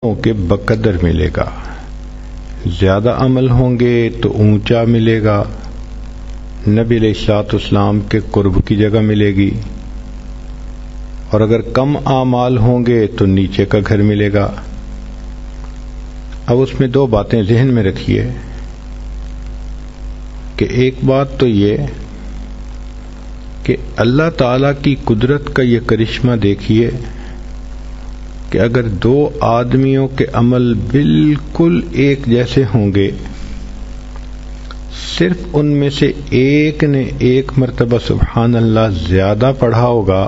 کے بقدر ملے گا، زیادہ عمل ہوں گے تو اونچا ملے گا، نبی علیہ الصلوۃ والسلام کے قرب کی جگہ ملے گی، اور اگر کم اعمال ہوں گے تو نیچے کا گھر ملے گا۔ اب اس میں دو باتیں ذہن میں رکھیے کہ ایک بات تو یہ کہ اللہ تعالی کی قدرت کا یہ کرشمہ دیکھیے کہ اگر دو آدمیوں کے عمل بالکل ایک جیسے ہوں گے، صرف ان میں سے ایک نے ایک مرتبہ سبحان اللہ زیادہ پڑھا ہوگا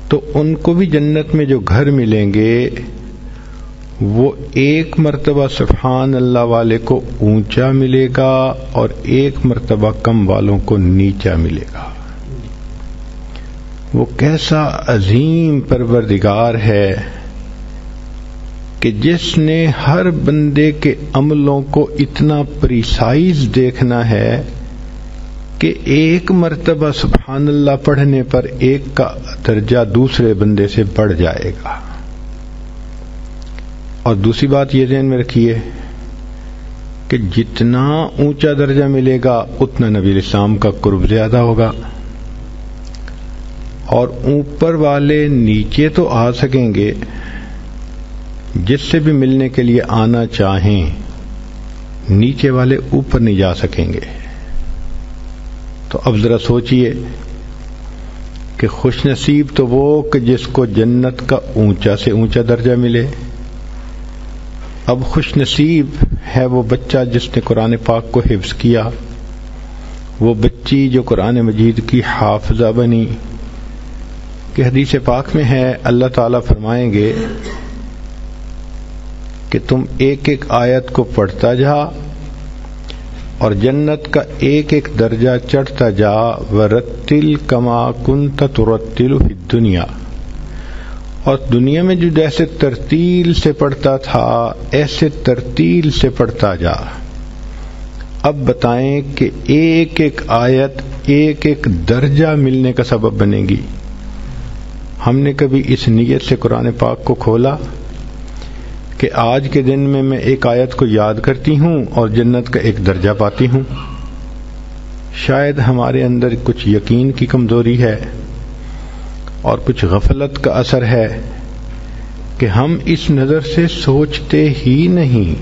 تو ان کو بھی جنت میں جو گھر ملیں گے وہ ایک مرتبہ سبحان اللہ والے کو اونچا ملے گا اور ایک مرتبہ کم والوں کو نیچا ملے گا۔ وہ کیسا عظیم پروردگار ہے کہ جس نے ہر بندے کے عملوں کو اتنا پریسائز دیکھنا ہے کہ ایک مرتبہ سبحان اللہ پڑھنے پر ایک کا درجہ دوسرے بندے سے بڑھ جائے گا۔ اور دوسری بات یہ ذہن میں رکھیے کہ جتنا اونچا درجہ ملے گا اتنا نبی علیہ السلام کا قرب زیادہ ہوگا، اور اوپر والے نیچے تو آ سکیں گے، جس سے بھی ملنے کے لیے آنا چاہیں، نیچے والے اوپر نہیں جا سکیں گے۔ تو اب ذرا سوچئے کہ خوش نصیب تو وہ کہ جس کو جنت کا اونچا سے اونچا درجہ ملے، اب خوش نصیب ہے وہ بچہ جس نے قرآن پاک کو حفظ کیا، وہ بچی جو قرآن مجید کی حافظہ بنی، کہ حدیث پاک میں ہے اللہ تعالیٰ فرمائیں گے کہ تم ایک ایک آیت کو پڑھتا جا اور جنت کا ایک ایک درجہ چڑھتا جا، وَرَتِّلْ كَمَا كُنْتَ تُرَتِّلُ فِي الدُّنْيَا، اور دنیا میں جو جیسے ترتیل سے پڑھتا تھا ایسے ترتیل سے پڑھتا جا۔ اب بتائیں کہ ایک ایک آیت ایک ایک درجہ ملنے کا سبب بنے گی۔ ہم نے کبھی اس نیت سے قرآن پاک کو کھولا کہ آج کے دن میں ایک آیت کو یاد کرتی ہوں اور جنت کا ایک درجہ پاتی ہوں؟ شاید ہمارے اندر کچھ یقین کی کمزوری ہے اور کچھ غفلت کا اثر ہے کہ ہم اس نظر سے سوچتے ہی نہیں۔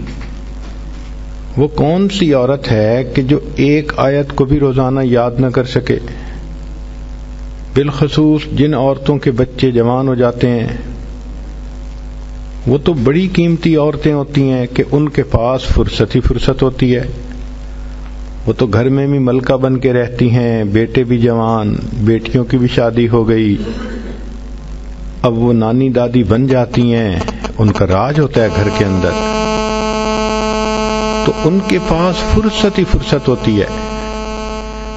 وہ کون سی عورت ہے کہ جو ایک آیت کو بھی روزانہ یاد نہ کر سکے؟ بالخصوص جن عورتوں کے بچے جوان ہو جاتے ہیں، وہ تو بڑی قیمتی عورتیں ہوتی ہیں کہ ان کے پاس فرصت ہی فرصت ہوتی ہے۔ وہ تو گھر میں بھی ملکہ بن کے رہتی ہیں، بیٹے بھی جوان، بیٹیوں کی بھی شادی ہو گئی، اب وہ نانی دادی بن جاتی ہیں، ان کا راج ہوتا ہے گھر کے اندر، تو ان کے پاس فرصت ہی فرصت ہوتی ہے۔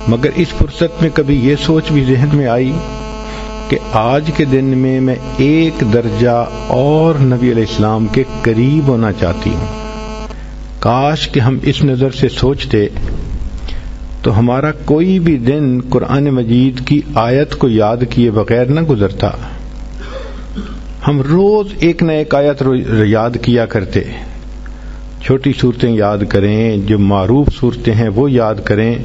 مگر اس فرصت میں کبھی یہ سوچ بھی ذہن میں آئی کہ آج کے دن میں ایک درجہ اور نبی علیہ السلام کے قریب ہونا چاہتی ہوں۔ کاش کہ ہم اس نظر سے سوچتے تو ہمارا کوئی بھی دن قرآن مجید کی آیت کو یاد کیے بغیر نہ گزرتا۔ ہم روز ایک نہ ایک آیت یاد کیا کرتے، چھوٹی صورتیں یاد کریں، جو معروف صورتیں ہیں وہ یاد کریں،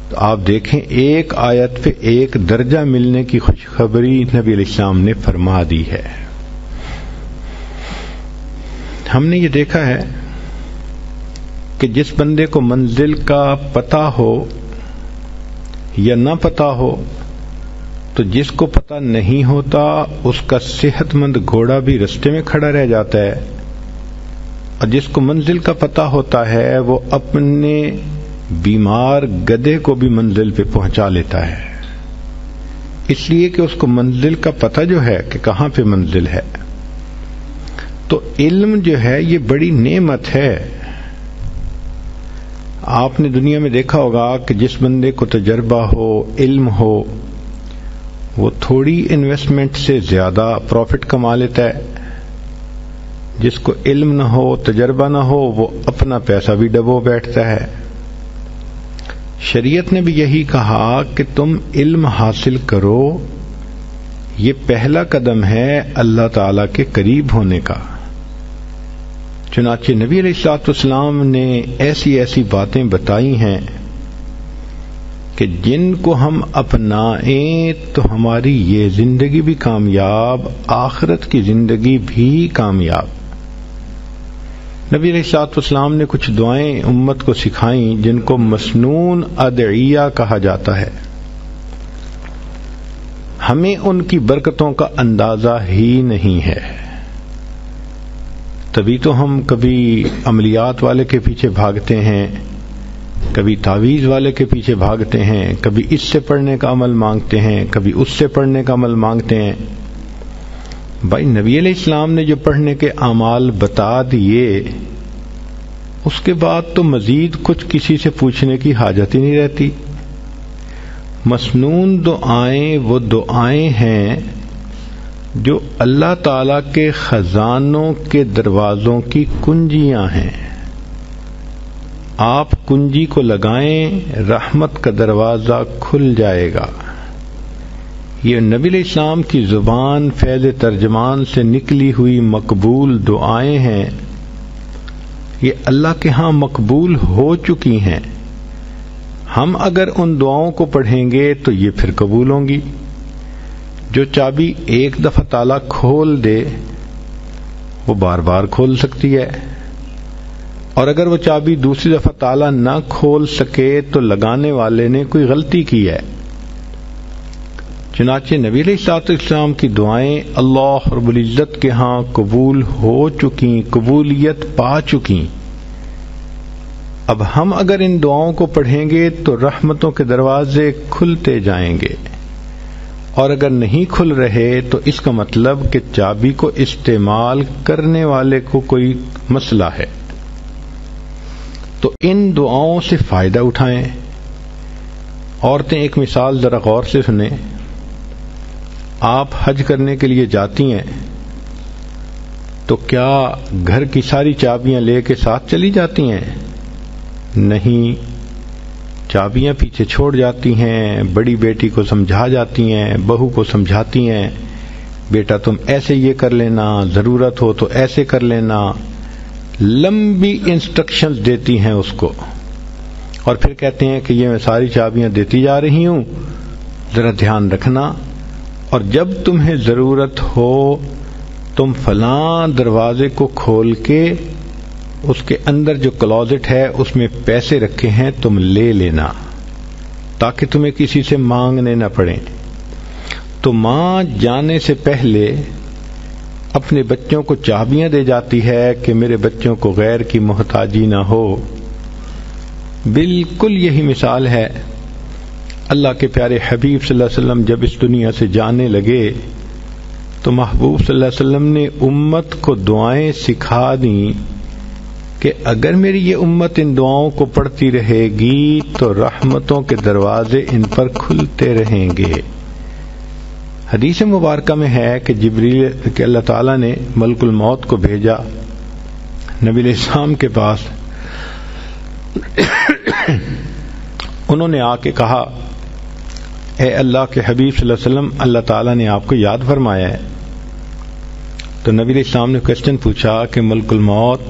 تو آپ دیکھیں ایک آیت پہ ایک درجہ ملنے کی خوشخبری نبی علیہ السلام نے فرما دی ہے۔ ہم نے یہ دیکھا ہے کہ جس بندے کو منزل کا پتہ ہو یا نہ پتہ ہو، تو جس کو پتہ نہیں ہوتا اس کا صحت مند گھوڑا بھی رستے میں کھڑا رہ جاتا ہے، اور جس کو منزل کا پتہ ہوتا ہے وہ اپنے بیمار گدھے کو بھی منزل پہ پہنچا لیتا ہے، اس لیے کہ اس کو منزل کا پتہ جو ہے کہ کہاں پہ منزل ہے۔ تو علم جو ہے یہ بڑی نعمت ہے۔ آپ نے دنیا میں دیکھا ہوگا کہ جس بندے کو تجربہ ہو، علم ہو، وہ تھوڑی انویسٹمنٹ سے زیادہ پروفٹ کما لیتا ہے۔ جس کو علم نہ ہو، تجربہ نہ ہو، وہ اپنا پیسہ بھی ڈبو بیٹھتا ہے۔ شریعت نے بھی یہی کہا کہ تم علم حاصل کرو یہ پہلا قدم ہے اللہ تعالی کے قریب ہونے کا۔ چنانچہ نبی علیہ الصلوۃ والسلام نے ایسی ایسی باتیں بتائی ہیں کہ جن کو ہم اپنائیں تو ہماری یہ زندگی بھی کامیاب، آخرت کی زندگی بھی کامیاب۔ نبی علیہ الصلوۃ والسلام نے کچھ دعائیں امت کو سکھائیں جن کو مسنون ادعیہ کہا جاتا ہے۔ ہمیں ان کی برکتوں کا اندازہ ہی نہیں ہے، تبھی تو ہم کبھی عملیات والے کے پیچھے بھاگتے ہیں، کبھی تعویذ والے کے پیچھے بھاگتے ہیں، کبھی اس سے پڑھنے کا عمل مانگتے ہیں، کبھی اس سے پڑھنے کا عمل مانگتے ہیں۔ بھائی نبی علیہ السلام نے جو پڑھنے کے اعمال بتا دیے، اس کے بعد تو مزید کچھ کسی سے پوچھنے کی حاجت ہی نہیں رہتی۔ مسنون دعائیں وہ دعائیں ہیں جو اللہ تعالی کے خزانوں کے دروازوں کی کنجیاں ہیں۔ آپ کنجی کو لگائیں، رحمت کا دروازہ کھل جائے گا۔ یہ نبی علیہ السلام کی زبان فیض ترجمان سے نکلی ہوئی مقبول دعائیں ہیں، یہ اللہ کے ہاں مقبول ہو چکی ہیں۔ ہم اگر ان دعاؤں کو پڑھیں گے تو یہ پھر قبول ہوں گی۔ جو چابی ایک دفعہ تالا کھول دے وہ بار بار کھول سکتی ہے، اور اگر وہ چابی دوسری دفعہ تالا نہ کھول سکے تو لگانے والے نے کوئی غلطی کی ہے۔ چنانچہ نبی علیہ الصلوۃ والسلام کی دعائیں اللہ رب العزت کے ہاں قبول ہو چکی، قبولیت پا چکی۔ اب ہم اگر ان دعاؤں کو پڑھیں گے تو رحمتوں کے دروازے کھلتے جائیں گے، اور اگر نہیں کھل رہے تو اس کا مطلب کہ چابی کو استعمال کرنے والے کو کوئی مسئلہ ہے۔ تو ان دعاؤں سے فائدہ اٹھائیں۔ عورتیں ایک مثال ذرا غور سے سنیں۔ آپ حج کرنے کے لیے جاتی ہیں تو کیا گھر کی ساری چابیاں لے کے ساتھ چلی جاتی ہیں؟ نہیں، چابیاں پیچھے چھوڑ جاتی ہیں، بڑی بیٹی کو سمجھا جاتی ہیں، بہو کو سمجھاتی ہیں، بیٹا تم ایسے یہ کر لینا، ضرورت ہو تو ایسے کر لینا، لمبی انسٹرکشنز دیتی ہیں اس کو، اور پھر کہتے ہیں کہ یہ میں ساری چابیاں دیتی جا رہی ہوں، ذرا دھیان رکھنا، اور جب تمہیں ضرورت ہو تم فلاں دروازے کو کھول کے اس کے اندر جو کلوزٹ ہے اس میں پیسے رکھے ہیں تم لے لینا، تاکہ تمہیں کسی سے مانگنے نہ پڑیں۔ تو ماں جانے سے پہلے اپنے بچوں کو چابیاں دے جاتی ہے کہ میرے بچوں کو غیر کی محتاجی نہ ہو۔ بالکل یہی مثال ہے۔ اللہ کے پیارے حبیب صلی اللہ علیہ وسلم جب اس دنیا سے جانے لگے تو محبوب صلی اللہ علیہ وسلم نے امت کو دعائیں سکھا دیں کہ اگر میری یہ امت ان دعاؤں کو پڑھتی رہے گی تو رحمتوں کے دروازے ان پر کھلتے رہیں گے۔ حدیث مبارکہ میں ہے کہ جبریل کہ اللہ تعالیٰ نے ملک الموت کو بھیجا نبی علیہ السلام کے پاس۔ انہوں نے آ کے کہا، اے اللہ کے حبیب صلی اللہ علیہ وسلم، اللہ تعالیٰ نے آپ کو یاد فرمایا ہے۔ تو نبی علیہ السلام نے کوسچن پوچھا کہ ملک الموت،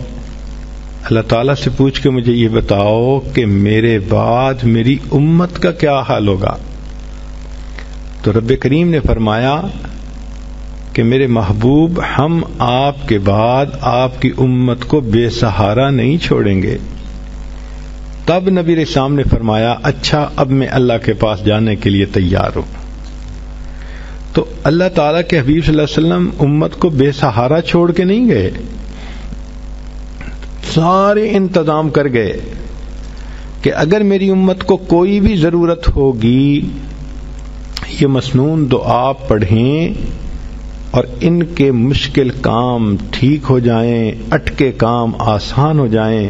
اللہ تعالیٰ سے پوچھ کے مجھے یہ بتاؤ کہ میرے بعد میری امت کا کیا حال ہوگا؟ تو رب کریم نے فرمایا کہ میرے محبوب، ہم آپ کے بعد آپ کی امت کو بے سہارا نہیں چھوڑیں گے۔ تب نبی علیہ السلام نے فرمایا، اچھا اب میں اللہ کے پاس جانے کے لیے تیار ہوں۔ تو اللہ تعالیٰ کے حبیب صلی اللہ علیہ وسلم امت کو بے سہارا چھوڑ کے نہیں گئے، سارے انتظام کر گئے کہ اگر میری امت کو کوئی بھی ضرورت ہوگی یہ مسنون دعا پڑھیں اور ان کے مشکل کام ٹھیک ہو جائیں، اٹکے کام آسان ہو جائیں۔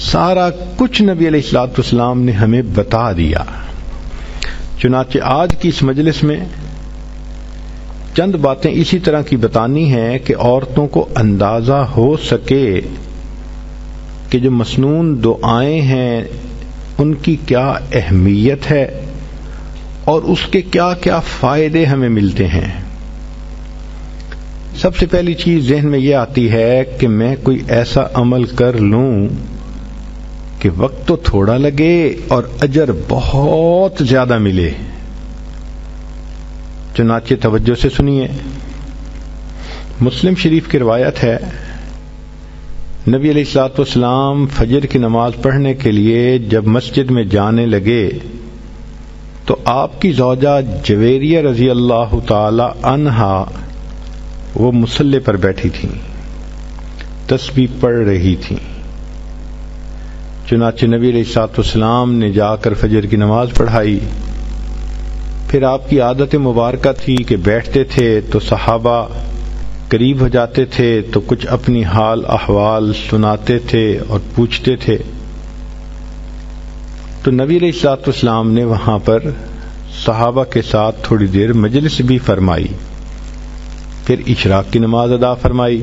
سارا کچھ نبی علیہ الصلوۃ والسلام نے ہمیں بتا دیا۔ چنانچہ آج کی اس مجلس میں چند باتیں اسی طرح کی بتانی ہیں کہ عورتوں کو اندازہ ہو سکے کہ جو مسنون دعائیں ہیں ان کی کیا اہمیت ہے اور اس کے کیا کیا فائدے ہمیں ملتے ہیں. سب سے پہلی چیز ذہن میں یہ آتی ہے کہ میں کوئی ایسا عمل کر لوں کہ وقت تو تھوڑا لگے اور اجر بہت زیادہ ملے. چنانچہ توجہ سے سنیے. مسلم شریف کی روایت ہے، نبی علیہ الصلوۃ والسلام فجر کی نماز پڑھنے کے لیے جب مسجد میں جانے لگے تو آپ کی زوجہ جویریہ رضی اللہ تعالی عنہا وہ مصلی پر بیٹھی تھیں، تسبیح پڑھ رہی تھیں. چنانچہ نبی علیہ الصلوۃ والسلام نے جا کر فجر کی نماز پڑھائی. پھر آپ کی عادت مبارکہ تھی کہ بیٹھتے تھے تو صحابہ قریب ہو جاتے تھے تو کچھ اپنی حال احوال سناتے تھے اور پوچھتے تھے. تو نبی علیہ الصلوۃ والسلام نے وہاں پر صحابہ کے ساتھ تھوڑی دیر مجلس بھی فرمائی. پھر اشراق کی نماز ادا فرمائی.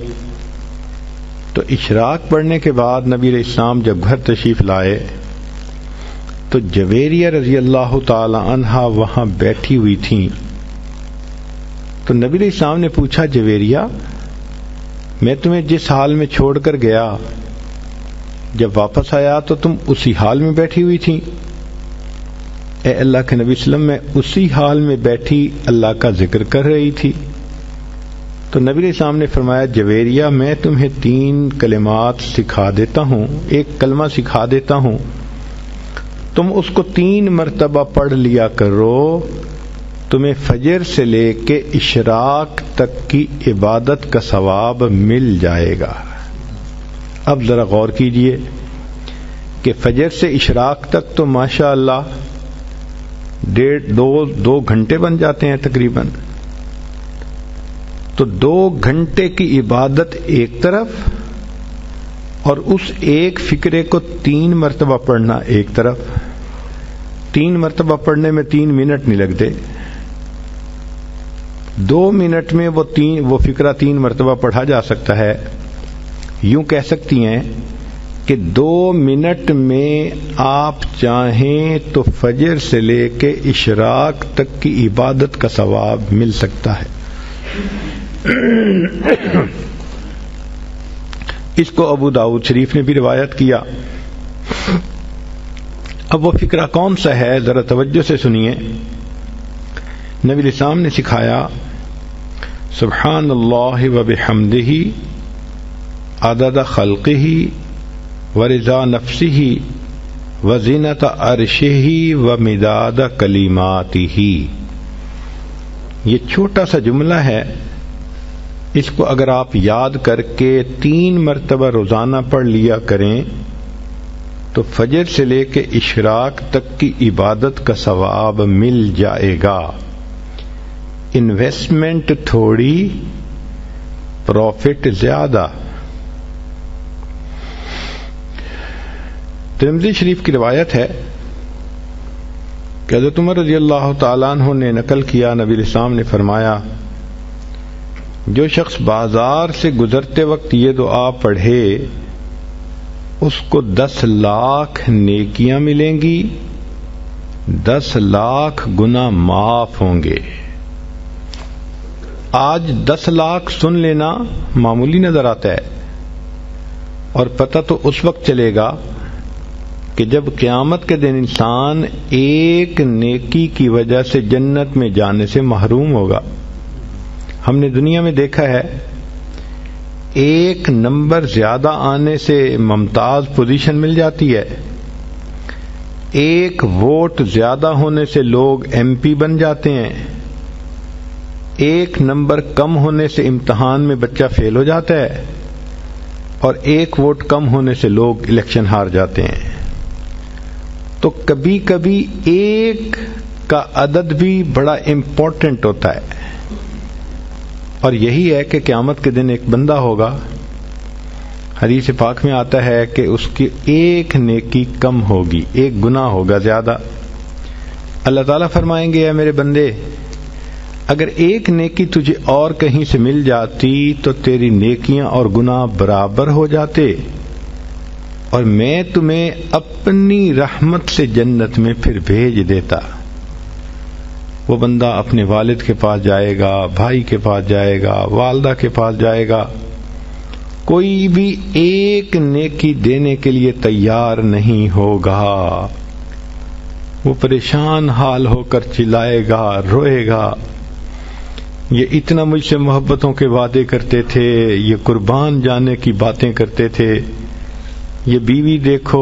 تو اشراق پڑھنے کے بعد نبی علیہ السلام جب گھر تشریف لائے تو جویریہ رضی اللہ تعالی عنہا وہاں بیٹھی ہوئی تھیں. تو نبی علیہ السلام نے پوچھا، جویریہ میں تمہیں جس حال میں چھوڑ کر گیا جب واپس آیا تو تم اسی حال میں بیٹھی ہوئی تھی. اے اللہ کے نبی صلی اللہ علیہ وسلم، میں اسی حال میں بیٹھی اللہ کا ذکر کر رہی تھی. تو نبی علیہ السلام نے فرمایا، جویریہ میں تمہیں 3 کلمات سکھا دیتا ہوں، ایک کلمہ سکھا دیتا ہوں، تم اس کو 3 مرتبہ پڑھ لیا کرو، تمہیں فجر سے لے کے اشراق تک کی عبادت کا ثواب مل جائے گا. اب ذرا غور کیجئے کہ فجر سے اشراق تک تو ماشاء اللہ 1.5-2 گھنٹے بن جاتے ہیں تقریباً. تو 2 گھنٹے کی عبادت ایک طرف اور اس ایک فقرے کو 3 مرتبہ پڑھنا ایک طرف. 3 مرتبہ پڑھنے میں 3 منٹ نہیں لگتے. 2 منٹ میں وہ فقرہ 3 مرتبہ پڑھا جا سکتا ہے. یوں کہہ سکتی ہیں کہ 2 منٹ میں آپ چاہیں تو فجر سے لے کے اشراق تک کی عبادت کا ثواب مل سکتا ہے. اس کو ابو داؤد شریف نے بھی روایت کیا. اب وہ فقرہ کون سا ہے ذرا توجہ سے سنیے. نبی علیہ السلام نے سکھایا، سبحان اللہ و بحمدہ عدد خلقہ ورضا نفسہ وزینت عرشہ ومداد کلماتہ. یہ چھوٹا سا جملہ ہے، اس کو اگر آپ یاد کر کے 3 مرتبہ روزانہ پڑھ لیا کریں تو فجر سے لے کے اشراق تک کی عبادت کا ثواب مل جائے گا. انویسٹمنٹ تھوڑی، پروفٹ زیادہ. ترمذی شریف کی روایت ہے کہ حضرت عمر رضی اللہ تعالیٰ عنہ نے نقل کیا، نبی علیہ السلام نے فرمایا، جو شخص بازار سے گزرتے وقت یہ دعا پڑھے اس کو 10 لاکھ نیکیاں ملیں گی، 10 لاکھ گناہ معاف ہوں گے. آج 10 لاکھ سن لینا معمولی نظر آتا ہے، اور پتہ تو اس وقت چلے گا کہ جب قیامت کے دن انسان ایک نیکی کی وجہ سے جنت میں جانے سے محروم ہوگا. ہم نے دنیا میں دیکھا ہے، 1 نمبر زیادہ آنے سے ممتاز پوزیشن مل جاتی ہے، 1 ووٹ زیادہ ہونے سے لوگ MP بن جاتے ہیں، 1 نمبر کم ہونے سے امتحان میں بچہ فیل ہو جاتا ہے، اور 1 ووٹ کم ہونے سے لوگ الیکشن ہار جاتے ہیں. تو کبھی کبھی 1 کا عدد بھی بڑا امپورٹنٹ ہوتا ہے. اور یہی ہے کہ قیامت کے دن ایک بندہ ہوگا، حدیث پاک میں آتا ہے کہ اس کی 1 نیکی کم ہوگی، 1 گناہ ہوگا زیادہ. اللہ تعالیٰ فرمائیں گے، اے میرے بندے، اگر 1 نیکی تجھے اور کہیں سے مل جاتی تو تیری نیکیاں اور گناہ برابر ہو جاتے، اور میں تمہیں اپنی رحمت سے جنت میں پھر بھیج دیتا. وہ بندہ اپنے والد کے پاس جائے گا، بھائی کے پاس جائے گا، والدہ کے پاس جائے گا، کوئی بھی ایک نیکی دینے کے لیے تیار نہیں ہوگا، وہ پریشان حال ہو کر چلائے گا، روئے گا، یہ اتنا مجھ سے محبتوں کے وعدے کرتے تھے، یہ قربان جانے کی باتیں کرتے تھے، یہ بیوی دیکھو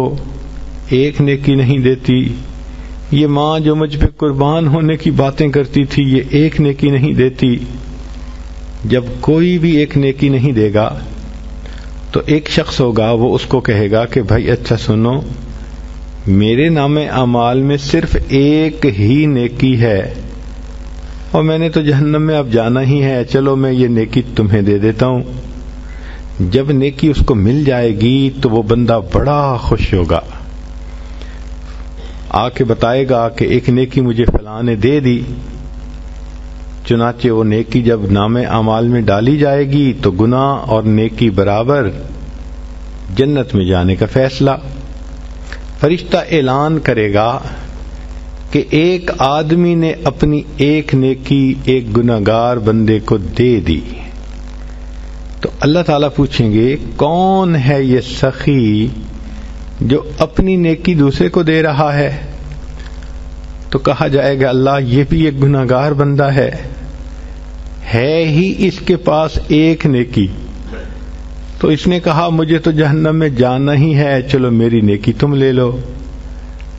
ایک نیکی نہیں دیتی، یہ ماں جو مجھ پہ قربان ہونے کی باتیں کرتی تھی یہ ایک نیکی نہیں دیتی۔ جب کوئی بھی ایک نیکی نہیں دے گا تو ایک شخص ہوگا، وہ اس کو کہے گا کہ بھائی اچھا سنو، میرے نام اعمال میں صرف ایک ہی نیکی ہے اور میں نے تو جہنم میں اب جانا ہی ہے، چلو میں یہ نیکی تمہیں دے دیتا ہوں۔ جب نیکی اس کو مل جائے گی تو وہ بندہ بڑا خوش ہوگا، آ کے بتائے گا کہ ایک نیکی مجھے فلاں نے دے دی۔ چنانچہ وہ نیکی جب نام اعمال میں ڈالی جائے گی تو گناہ اور نیکی برابر، جنت میں جانے کا فیصلہ۔ فرشتہ اعلان کرے گا کہ ایک آدمی نے اپنی ایک نیکی ایک گناہگار بندے کو دے دی، تو اللہ تعالیٰ پوچھیں گے کون ہے یہ سخی جو اپنی نیکی دوسرے کو دے رہا ہے؟ تو کہا جائے گا اللہ یہ بھی ایک گناہگار بندہ ہے ہی اس کے پاس ایک نیکی، تو اس نے کہا مجھے تو جہنم میں جانا ہی ہے، چلو میری نیکی تم لے لو۔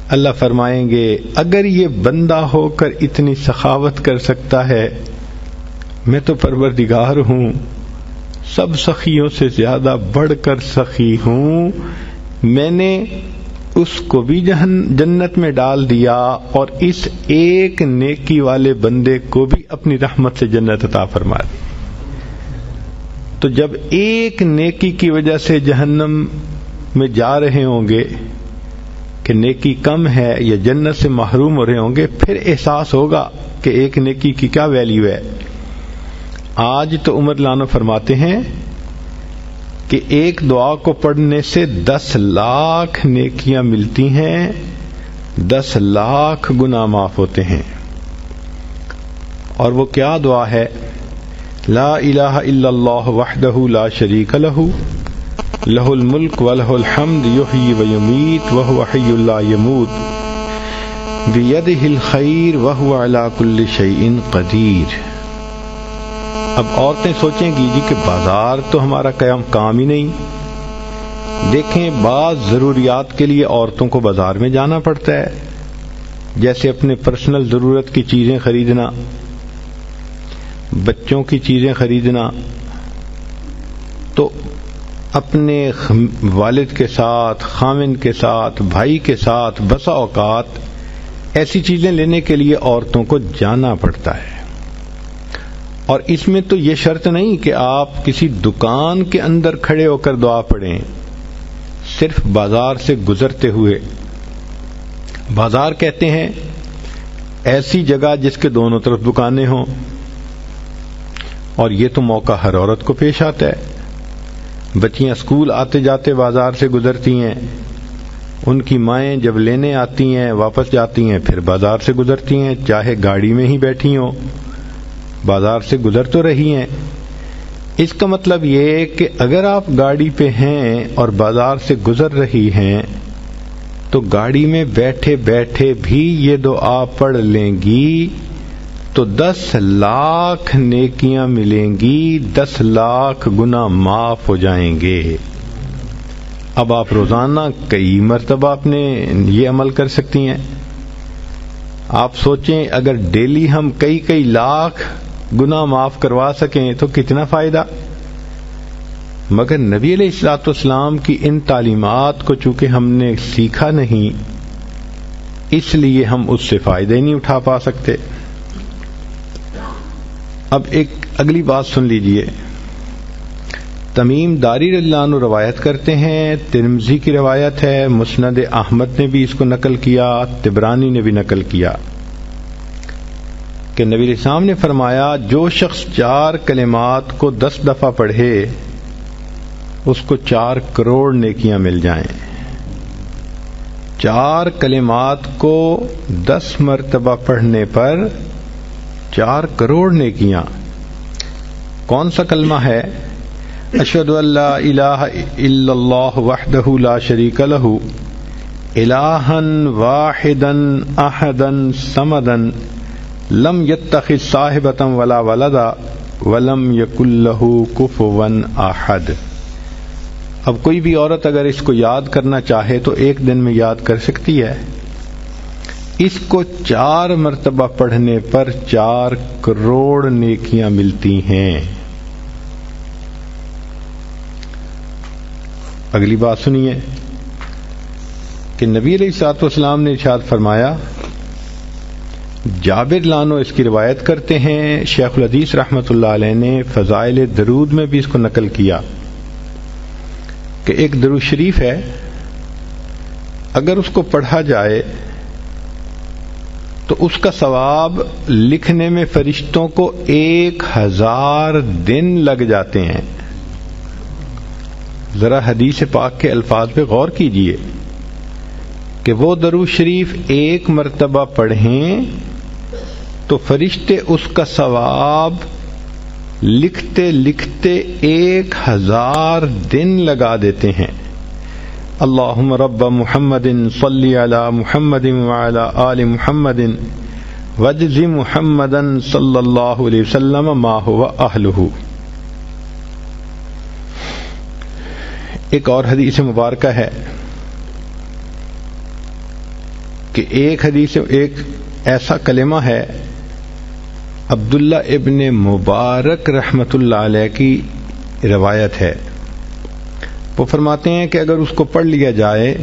اللہ فرمائیں گے اگر یہ بندہ ہو کر اتنی سخاوت کر سکتا ہے، میں تو پروردگار ہوں، سب سخیوں سے زیادہ بڑھ کر سخی ہوں، میں نے اس کو بھی جنت میں ڈال دیا اور اس ایک نیکی والے بندے کو بھی اپنی رحمت سے جنت عطا فرما دی۔ تو جب ایک نیکی کی وجہ سے جہنم میں جا رہے ہوں گے کہ نیکی کم ہے یا جنت سے محروم ہو رہے ہوں گے، پھر احساس ہوگا کہ ایک نیکی کی کیا ویلیو ہے۔ آج تو عمر لانو فرماتے ہیں کہ ایک دعا کو پڑھنے سے 10 لاکھ نیکیاں ملتی ہیں، 10 لاکھ گناہ معاف ہوتے ہیں۔ اور وہ کیا دعا ہے؟ لا الہ الا اللہ وحدہ لا شریک لہ لہ الملک ولہ الحمد یحیی ویمیت وہو حی لا یموت بیدہ الخیر وہو علی کل شیء قدیر۔ اب عورتیں سوچیں گی جی کہ بازار تو ہمارا کام ہی نہیں۔ دیکھیں بعض ضروریات کے لیے عورتوں کو بازار میں جانا پڑتا ہے، جیسے اپنے پرسنل ضرورت کی چیزیں خریدنا، بچوں کی چیزیں خریدنا، تو اپنے والد کے ساتھ، خاوند کے ساتھ، بھائی کے ساتھ بسا اوقات ایسی چیزیں لینے کے لیے عورتوں کو جانا پڑتا ہے۔ اور اس میں تو یہ شرط نہیں کہ آپ کسی دکان کے اندر کھڑے ہو کر دعا پڑھیں، صرف بازار سے گزرتے ہوئے۔ بازار کہتے ہیں ایسی جگہ جس کے دونوں طرف دکانیں ہوں، اور یہ تو موقع ہر عورت کو پیش آتا ہے۔ بچیاں اسکول آتے جاتے بازار سے گزرتی ہیں، ان کی مائیں جب لینے آتی ہیں واپس جاتی ہیں پھر بازار سے گزرتی ہیں، چاہے گاڑی میں ہی بیٹھی ہوں بازار سے گزر تو رہی ہیں۔ اس کا مطلب یہ کہ اگر آپ گاڑی پہ ہیں اور بازار سے گزر رہی ہیں تو گاڑی میں بیٹھے بیٹھے بھی یہ دعا پڑھ لیں گی تو 10 لاکھ نیکیاں ملیں گی، 10 لاکھ گناہ معاف ہو جائیں گے۔ اب آپ روزانہ کئی مرتبہ اپنے یہ عمل کر سکتی ہیں۔ آپ سوچیں اگر ڈیلی ہم کئی لاکھ گناہ معاف کروا سکیں تو کتنا فائدہ۔ مگر نبی علیہ الصلوۃ والسلام کی ان تعلیمات کو چونکہ ہم نے سیکھا نہیں، اس لیے ہم اس سے فائدہ ہی نہیں اٹھا پا سکتے۔ اب ایک اگلی بات سن لیجئے۔ تمیم داری رضی اللہ عنہ روایت کرتے ہیں، ترمذی کی روایت ہے، مسند احمد نے بھی اس کو نقل کیا، طبرانی نے بھی نقل کیا کہ نبی علیہ السلام نے فرمایا جو شخص 4 کلمات کو 10 دفعہ پڑھے اس کو 4 کروڑ نیکیاں مل جائیں۔ 4 کلمات کو 10 مرتبہ پڑھنے پر 4 کروڑ نیکیاں. کون سا کلمہ ہے؟ اشہد ان لا الہ الا اللہ وحدہ لا شریک لہ الہا واحدا احدا صمدا لم یتخذ صاحبۃ ولا ولدا ولم یکن لہ کفوا احد. اب کوئی بھی عورت اگر اس کو یاد کرنا چاہے تو ایک دن میں یاد کر سکتی ہے. اس کو 4 مرتبہ پڑھنے پر 4 کروڑ نیکیاں ملتی ہیں. اگلی بات سنیے کہ نبی علیہ الصلوۃ والسلام نے ارشاد فرمایا، جابر لانو اس کی روایت کرتے ہیں، شیخ الحدیث رحمۃ اللہ علیہ نے فضائل درود میں بھی اس کو نقل کیا کہ ایک درود شریف ہے، اگر اس کو پڑھا جائے تو اس کا ثواب لکھنے میں فرشتوں کو 1000 دن لگ جاتے ہیں. ذرا حدیث پاک کے الفاظ پہ غور کیجئے کہ وہ درود شریف 1 مرتبہ پڑھیں تو فرشتے اس کا ثواب لکھتے لکھتے 1000 دن لگا دیتے ہیں. اللہم رب محمد صلی علی محمد وعلی آل محمد وجز محمدا صلی اللہ علیہ وسلم ما هو اہلہ. ایک اور حدیث مبارکہ ہے کہ ایک ایسا کلمہ ہے، عبداللہ ابن مبارک رحمت اللہ علیہ کی روایت ہے. وہ فرماتے ہیں کہ اگر اس کو پڑھ لیا جائے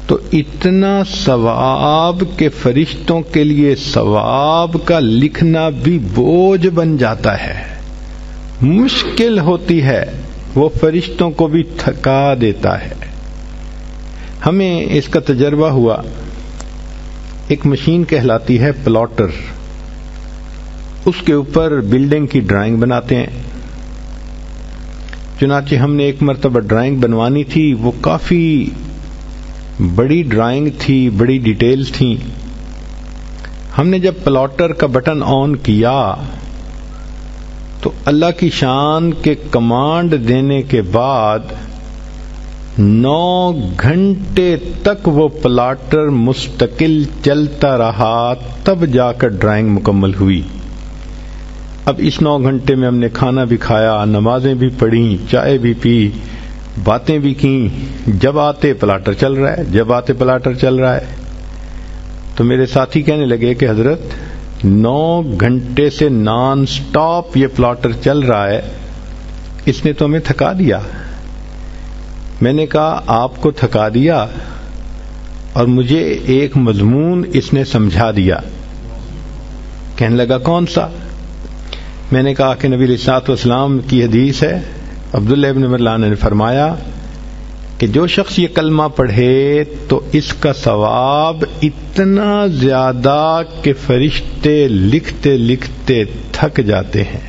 تو اتنا ثواب کہ فرشتوں کے لیے ثواب کا لکھنا بھی بوجھ بن جاتا ہے، مشکل ہوتی ہے، وہ فرشتوں کو بھی تھکا دیتا ہے. ہمیں اس کا تجربہ ہوا. ایک مشین کہلاتی ہے پلاٹر، اس کے اوپر بلڈنگ کی ڈرائنگ بناتے ہیں. چنانچہ ہم نے ایک مرتبہ ڈرائنگ بنوانی تھی، وہ کافی بڑی ڈرائنگ تھی، بڑی ڈیٹیلز تھیں. ہم نے جب پلاٹر کا بٹن آن کیا تو اللہ کی شان کے کمانڈ دینے کے بعد 9 گھنٹے تک وہ پلاٹر مستقل چلتا رہا، تب جا کر ڈرائنگ مکمل ہوئی. اب اس 9 گھنٹے میں ہم نے کھانا بھی کھایا، نمازیں بھی پڑھیں، چائے بھی پی، باتیں بھی کیں. جب آتے پلاٹر چل رہا ہے، جب آتے پلاٹر چل رہا ہے. تو میرے ساتھی کہنے لگے کہ حضرت 9 گھنٹے سے نان سٹاپ یہ پلاٹر چل رہا ہے، اس نے تو ہمیں تھکا دیا. میں نے کہا آپ کو تھکا دیا اور مجھے ایک مضمون اس نے سمجھا دیا. کہنے لگا کون سا؟ میں نے کہا کہ نبی علیہ الصلوۃ والسلام کی حدیث ہے، عبداللہ ابن عمر نے فرمایا کہ جو شخص یہ کلمہ پڑھے تو اس کا ثواب اتنا زیادہ کہ فرشتے لکھتے لکھتے تھک جاتے ہیں.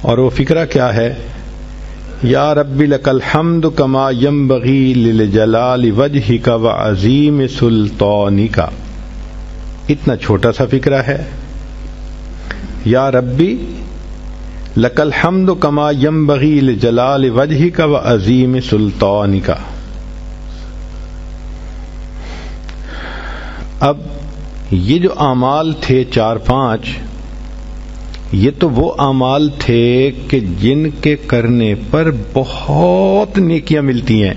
اور وہ فکرہ کیا ہے؟ یا رب لک الحمد کما ینبغی لجلال وجہک وعظیم سلطانک. اتنا چھوٹا سا فکرہ ہے، یا ربی لک الحمد کما ینبغی لجلال وجہک وعظیم سلطانک. اب یہ جو اعمال تھے 4-5، یہ تو وہ اعمال تھے کہ جن کے کرنے پر بہت نیکیاں ملتی ہیں.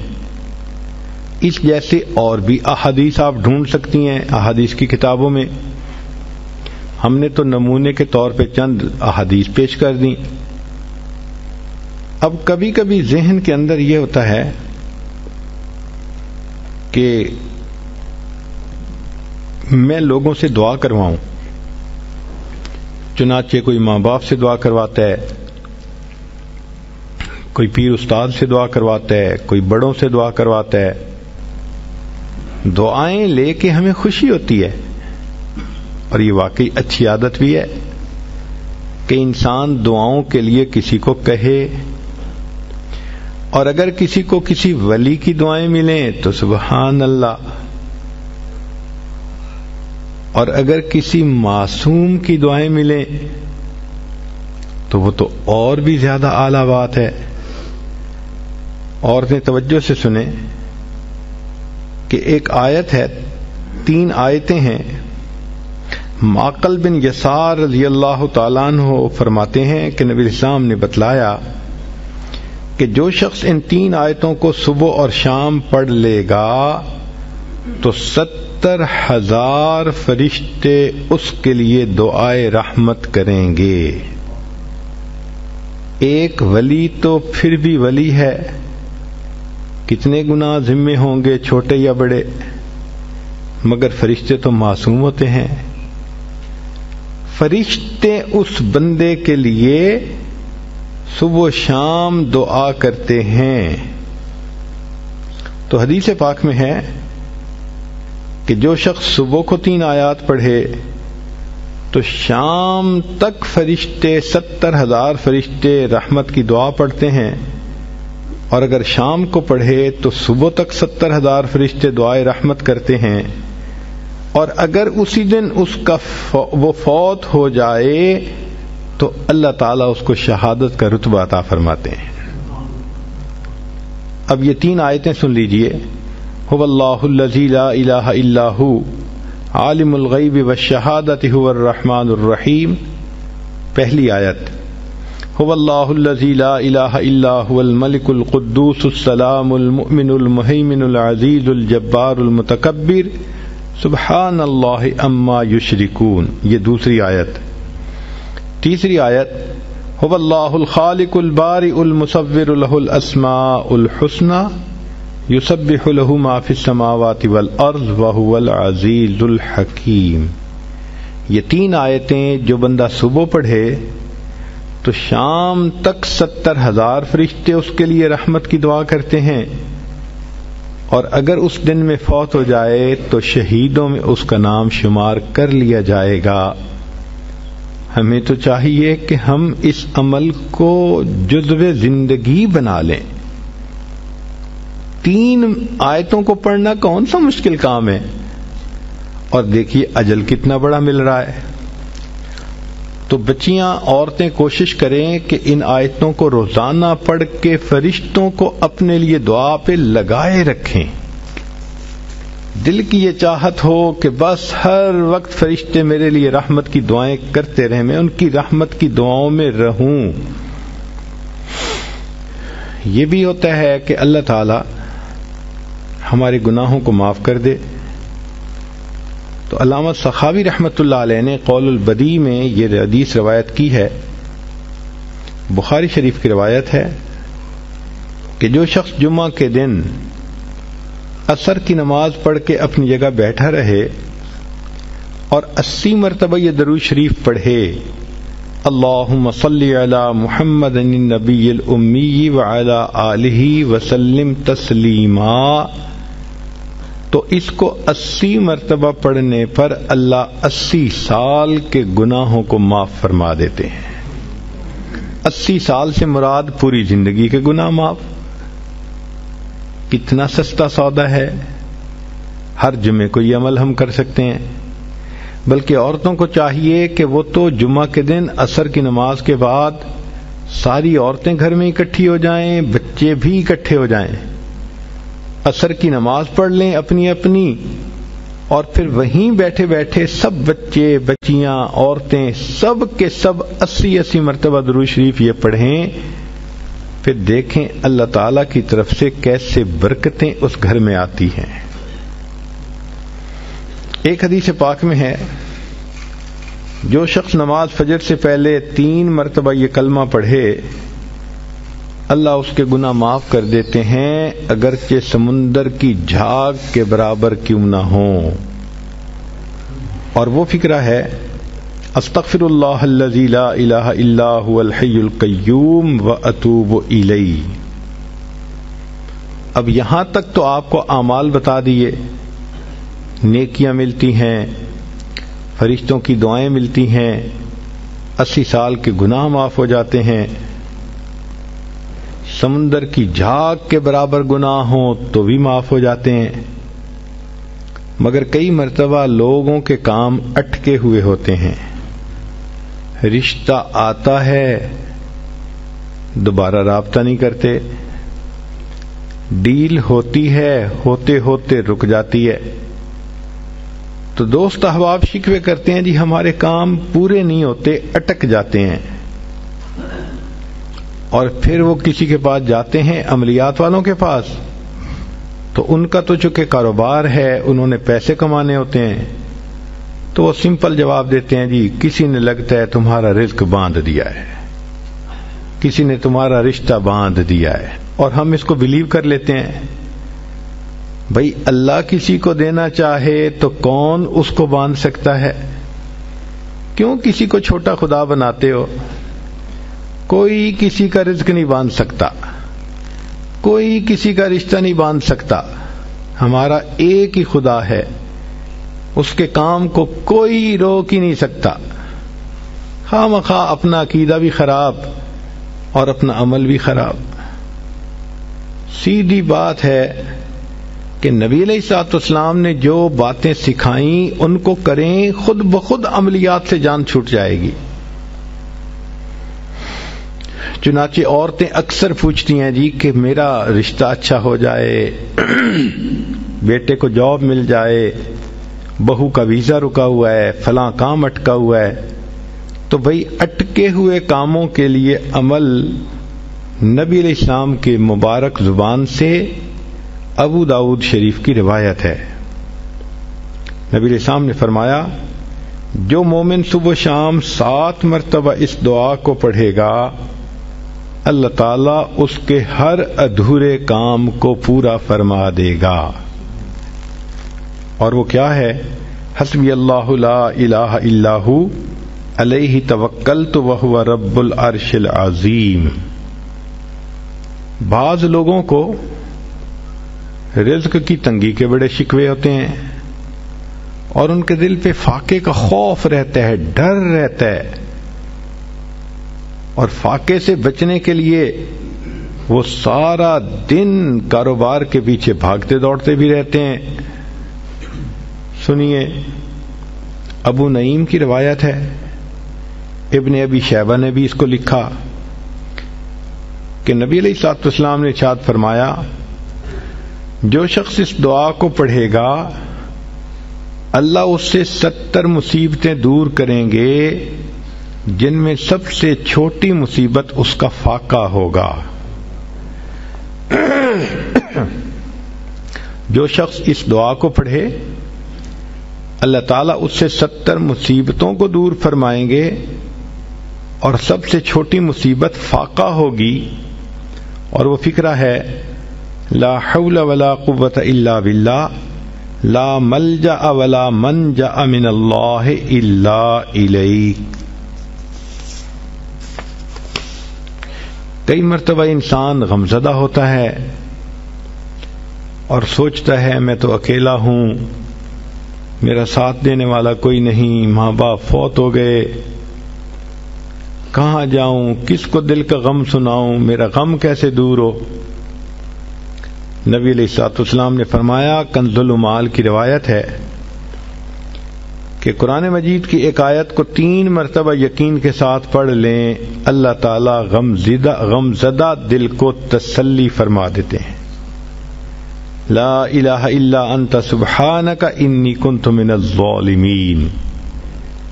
اس جیسے اور بھی احادیث آپ ڈھونڈ سکتی ہیں احادیث کی کتابوں میں. ہم نے تو نمونے کے طور پہ چند احادیث پیش کر دیں. اب کبھی کبھی ذہن کے اندر یہ ہوتا ہے کہ میں لوگوں سے دعا کرواؤں. چنانچہ کوئی ماں باپ سے دعا کرواتا ہے، کوئی پیر استاد سے دعا کرواتا ہے، کوئی بڑوں سے دعا کرواتا ہے. دعائیں لے کے ہمیں خوشی ہوتی ہے، اور یہ واقعی اچھی عادت بھی ہے کہ انسان دعاؤں کے لیے کسی کو کہے. اور اگر کسی کو کسی ولی کی دعائیں ملیں تو سبحان اللہ. اور اگر کسی معصوم کی دعائیں ملیں تو وہ تو اور بھی زیادہ اعلیٰ بات ہے. عورتیں توجہ سے سنیں کہ ایک آیت ہے، 3 آیتیں ہیں. معقل بن یسار رضی اللہ تعالیٰ عنہ فرماتے ہیں کہ نبی اسلام نے بتلایا کہ جو شخص ان 3 آیتوں کو صبح اور شام پڑھ لے گا تو 70,000 فرشتے اس کے لیے دعائے رحمت کریں گے. ایک ولی تو پھر بھی ولی ہے، کتنے گناہ ذمے ہوں گے چھوٹے یا بڑے، مگر فرشتے تو معصوم ہوتے ہیں. فرشتے اس بندے کے لیے صبح و شام دعا کرتے ہیں. تو حدیث پاک میں ہے کہ جو شخص صبح کو 3 آیات پڑھے تو شام تک فرشتے 70,000 فرشتے رحمت کی دعا پڑھتے ہیں، اور اگر شام کو پڑھے تو صبح تک 70,000 فرشتے دعائے رحمت کرتے ہیں. اور اگر اسی دن اس کا وہ فوت ہو جائے تو اللہ تعالیٰ اس کو شہادت کا رتبہ عطا فرماتے ہیں. اب یہ 3 آیتیں سن لیجئے. هو اللہ الذی لا الہ الا ہو عالم الغیب والشہادۃ هو الرحمن الرحیم. پہلی آیت، هو اللہ الذی لا الہ الا هو الملک القدوس السلام المؤمن المہیمن العزیز الجبار المتکبر سبحان اللہ عما یشرکون. یہ دوسری آیت. تیسری آیت، هو اللہ الخالق البارئ المصور له الاسماء الحسنى یسبح له ما فی السماوات والارض وهو العزیز الحکیم. یہ 3 آیتیں جو بندہ صبح پڑھے تو شام تک 70,000 فرشتے اس کے لیے رحمت کی دعا کرتے ہیں، اور اگر اس دن میں فوت ہو جائے تو شہیدوں میں اس کا نام شمار کر لیا جائے گا. ہمیں تو چاہیے کہ ہم اس عمل کو جزو زندگی بنا لیں. 3 آیتوں کو پڑھنا کون سا مشکل کام ہے، اور دیکھیے اجل کتنا بڑا مل رہا ہے. تو بچیاں، عورتیں کوشش کریں کہ ان آیتوں کو روزانہ پڑھ کے فرشتوں کو اپنے لیے دعا پہ لگائے رکھیں. دل کی یہ چاہت ہو کہ بس ہر وقت فرشتے میرے لیے رحمت کی دعائیں کرتے رہیں، میں ان کی رحمت کی دعاؤں میں رہوں. یہ بھی ہوتا ہے کہ اللہ تعالی ہمارے گناہوں کو معاف کر دے. تو علامہ سخاوی رحمۃ اللہ علیہ نے قول البدیع میں یہ حدیث روایت کی ہے، بخاری شریف کی روایت ہے کہ جو شخص جمعہ کے دن عصر کی نماز پڑھ کے اپنی جگہ بیٹھا رہے اور 80 مرتبہ یہ درود شریف پڑھے، اللہم صلی علی محمد النبی الامی وعلی آلہ وسلم تسلیما، تو اس کو 80 مرتبہ پڑھنے پر اللہ 80 سال کے گناہوں کو معاف فرما دیتے ہیں. 80 سال سے مراد پوری زندگی کے گناہ معاف. کتنا سستا سودا ہے، ہر جمعے کو یہ عمل ہم کر سکتے ہیں. بلکہ عورتوں کو چاہیے کہ وہ تو جمعہ کے دن عصر کی نماز کے بعد ساری عورتیں گھر میں اکٹھی ہو جائیں، بچے بھی اکٹھے ہو جائیں، عصر کی نماز پڑھ لیں اپنی اپنی، اور پھر وہیں بیٹھے بیٹھے سب بچے بچیاں عورتیں سب کے سب 80 مرتبہ درود شریف یہ پڑھیں. پھر دیکھیں اللہ تعالی کی طرف سے کیسے برکتیں اس گھر میں آتی ہیں. ایک حدیث پاک میں ہے، جو شخص نماز فجر سے پہلے 3 مرتبہ یہ کلمہ پڑھے اللہ اس کے گناہ معاف کر دیتے ہیں، اگرچہ سمندر کی جھاگ کے برابر کیوں نہ ہوں. اور وہ فکرہ ہے، استغفر اللہ الذی لا الہ الا هو الحی القیوم واتوب الیہ. اب یہاں تک تو آپ کو اعمال بتا دیے، نیکیاں ملتی ہیں، فرشتوں کی دعائیں ملتی ہیں، 80 سال کے گناہ معاف ہو جاتے ہیں، سمندر کی جھاگ کے برابر گناہ ہوں تو بھی معاف ہو جاتے ہیں. مگر کئی مرتبہ لوگوں کے کام اٹکے ہوئے ہوتے ہیں، رشتہ آتا ہے دوبارہ رابطہ نہیں کرتے، ڈیل ہوتی ہے ہوتے ہوتے رک جاتی ہے، تو دوست احباب شکوے کرتے ہیں جی ہمارے کام پورے نہیں ہوتے، اٹک جاتے ہیں، اور پھر وہ کسی کے پاس جاتے ہیں، عملیات والوں کے پاس، تو ان کا تو چونکہ کاروبار ہے، انہوں نے پیسے کمانے ہوتے ہیں، تو وہ سمپل جواب دیتے ہیں جی کسی نے لگتا ہے تمہارا رزق باندھ دیا ہے، کسی نے تمہارا رشتہ باندھ دیا ہے، اور ہم اس کو بلیو کر لیتے ہیں۔ بھئی اللہ کسی کو دینا چاہے تو کون اس کو باندھ سکتا ہے؟ کیوں کسی کو چھوٹا خدا بناتے ہو؟ کوئی کسی کا رزق نہیں باندھ سکتا، کوئی کسی کا رشتہ نہیں باندھ سکتا، ہمارا ایک ہی خدا ہے، اس کے کام کو کوئی روک ہی نہیں سکتا۔ خواہ مخواہ اپنا عقیدہ بھی خراب اور اپنا عمل بھی خراب۔ سیدھی بات ہے کہ نبی علیہ الصلوۃ والسلام نے جو باتیں سکھائیں ان کو کریں، خود بخود عملیات سے جان چھوٹ جائے گی۔ چنانچہ عورتیں اکثر پوچھتی ہیں جی کہ میرا رشتہ اچھا ہو جائے، بیٹے کو جاب مل جائے، بہو کا ویزا رکا ہوا ہے، فلاں کام اٹکا ہوا ہے، تو بھئی اٹکے ہوئے کاموں کے لیے عمل نبی علیہ السلام کے مبارک زبان سے ابو داؤد شریف کی روایت ہے۔ نبی علیہ السلام نے فرمایا جو مومن صبح و شام 7 مرتبہ اس دعا کو پڑھے گا، اللہ تعالیٰ اس کے ہر ادھورے کام کو پورا فرما دے گا۔ اور وہ کیا ہے؟ حسبی اللہ لا الہ الا ہو علیہ توکلت وہو رب العرش العظیم۔ بعض لوگوں کو رزق کی تنگی کے بڑے شکوے ہوتے ہیں، اور ان کے دل پہ فاقے کا خوف رہتا ہے، ڈر رہتا ہے، اور فاقے سے بچنے کے لیے وہ سارا دن کاروبار کے پیچھے بھاگتے دوڑتے بھی رہتے ہیں۔ سنیے، ابو نعیم کی روایت ہے، ابن ابی شیبہ نے بھی اس کو لکھا کہ نبی علیہ الصلوۃ والسلام نے ارشاد فرمایا جو شخص اس دعا کو پڑھے گا اللہ اس سے 70 مصیبتیں دور کریں گے، جن میں سب سے چھوٹی مصیبت اس کا فاقہ ہوگا۔ جو شخص اس دعا کو پڑھے اللہ تعالیٰ اس سے 70 مصیبتوں کو دور فرمائیں گے، اور سب سے چھوٹی مصیبت فاقہ ہوگی، اور وہ فقرہ ہے لا حول ولا قوة الا باللہ لا ملجأ ولا منجأ من اللہ الا الیک۔ کئی مرتبہ انسان غمزدہ ہوتا ہے اور سوچتا ہے میں تو اکیلا ہوں، میرا ساتھ دینے والا کوئی نہیں، ماں باپ فوت ہو گئے، کہاں جاؤں، کس کو دل کا غم سناؤں، میرا غم کیسے دور ہو؟ نبی علیہ الصلوۃ والسلام نے فرمایا، کنز المال کی روایت ہے کہ قرآن مجید کی ایک آیت کو 3 مرتبہ یقین کے ساتھ پڑھ لیں، اللہ تعالیٰ غمزدہ دل کو تسلی فرما دیتے ہیں۔ لا الہ الا انت سبحانک انی کنت من الظالمین۔